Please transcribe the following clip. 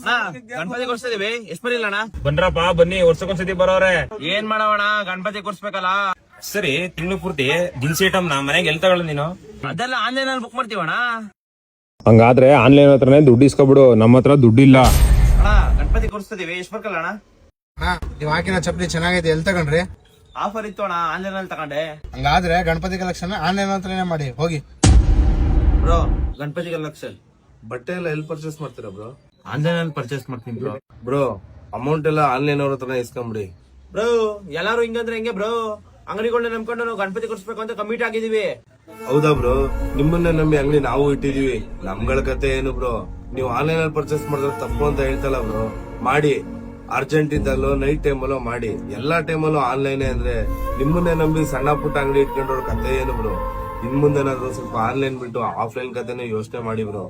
ಗಣಪತಿ ಕೊಡ್ಸ್ತಿದೀವಿ ಎಷ್ಟ್ ಬರಿಲ್ಲ ಅಣ್ಣ? ಬನ್ರಪ್ಪ ಬನ್ನಿ, ವರ್ಷಕ್ಕೊಂದ್ಸತಿ ಬರೋರೆ. ಏನ್ ಮಾಡವಣ, ಗಣಪತಿ ಕೊಡ್ಸ್ಬೇಕಲ್ಲ. ಸರಿ, ತಿಂಗಳು ಪೂರ್ತಿ ದಿನಸಿ ಐಟಮ್ ನಾ ಮನೆಗೆ ಎಲ್ ತಗೊಳ್ಳ ನೀನು? ಅದೆಲ್ಲ ಆನ್ಲೈನ್ ಅಲ್ಲಿ ಬುಕ್ ಮಾಡ್ತೀವಣ್ಣ. ಹಂಗಾದ್ರೆ ಆನ್ಲೈನ್ ಹತ್ರನೇ ದುಡ್ಡು ಇಸ್ಕೊಬಿಡು, ನಮ್ಮ ಹತ್ರ ದುಡ್ಡಿಲ್ಲ. ಅಣ್ಣ ಗಣಪತಿ ಕೊಡ್ಸ್ತಿದೀವಿ, ಎಷ್ಟ್ ಬರ್ಕಲ್ಲ ಅಣ್ಣ? ನೀವ್ ಹಾಕಿನ ಚಪ್ಪಲಿ ಚೆನ್ನಾಗೈತೆ, ಎಲ್ ತಗೊಂಡ್ರಿ? ಆಫರ್ ಇತ್ತು ಅಣ್ಣ, ಆನ್ಲೈನ್ ಅಲ್ಲಿ ತಗೊಂಡೆ. ಹಂಗಾದ್ರೆ ಗಣಪತಿ ಕಲೆಕ್ಷನ್ ಆನ್ಲೈನ್ ಹತ್ರನೇ ಮಾಡಿ ಹೋಗಿ. ಬ್ರೋ ಗಣಪತಿ ಕಲೆಕ್ಷನ್ ಬಟ್ಟೆ ಎಲ್ಲ ಎಲ್ಲಿ ಪರ್ಚೇಸ್ ಮಾಡ್ತೀರಾ ಬ್ರೋ? ಆನ್ಲೈನ್ ಅಲ್ಲಿ ಪರ್ಚೇಸ್ ಮಾಡ್ತೀನಿ ಬ್ರೋ. ಬ್ರೋ ಅಮೌಂಟ್ ಎಲ್ಲ ಆನ್ಲೈನ್ ಅವ್ರ ಹತ್ರನೇ ಇಸ್ಕೊಂಬಿಡಿ. ಬ್ರೋ ಎಲ್ಲಾರು ಹಿಂಗಂದ್ರೆ ಹೆಂಗೆ ಬ್ರೋ? ಅಂಗಡಿಗಳನ್ನ ನಂಬ್ಕೊಂಡು ನಾವು ಗಣಪತಿ ಕೊಡ್ಸ್ಬೇಕು ಅಂತ ಕಮಿಟ್ ಆಗಿದೀವಿ. ಹೌದಾ ಬ್ರೋ? ನಿಮ್ಮನ್ನೇ ನಂಬಿ ಅಂಗಡಿ ನಾವು ಇಟ್ಟಿದೀವಿ. ನಮ್ಗಳ ಕತೆ ಏನು ಬ್ರೋ? ನೀವು ಆನ್ಲೈನ್ ಅಲ್ಲಿ ಪರ್ಚೇಸ್ ಮಾಡಿದ್ರೆ ತಪ್ಪು ಅಂತ ಹೇಳ್ತಲ್ಲ ಬ್ರೋ. ಮಾಡಿ, ಅರ್ಜೆಂಟ್ ಇದ್ದಲ್ಲೋ ನೈಟ್ ಟೈಮಲ್ಲೋ ಮಾಡಿ. ಎಲ್ಲಾ ಟೈಮಲ್ಲೂ ಆನ್ಲೈನ್ ಅಂದ್ರೆ ನಿಮ್ಮನ್ನೇ ನಂಬಿ ಸಣ್ಣ ಪುಟ್ಟ ಅಂಗಡಿ ಇಟ್ಕೊಂಡವ್ರ ಕತೆ ಏನು ಬ್ರೋ? ಇನ್ ಮುಂದೆನಾದ್ರು ಸ್ವಲ್ಪ ಆನ್ಲೈನ್ ಬಿಟ್ಟು ಆಫ್ಲೈನ್ ಕತೆನೇ ಯೋಚನೆ ಮಾಡಿ ಬ್ರೋ.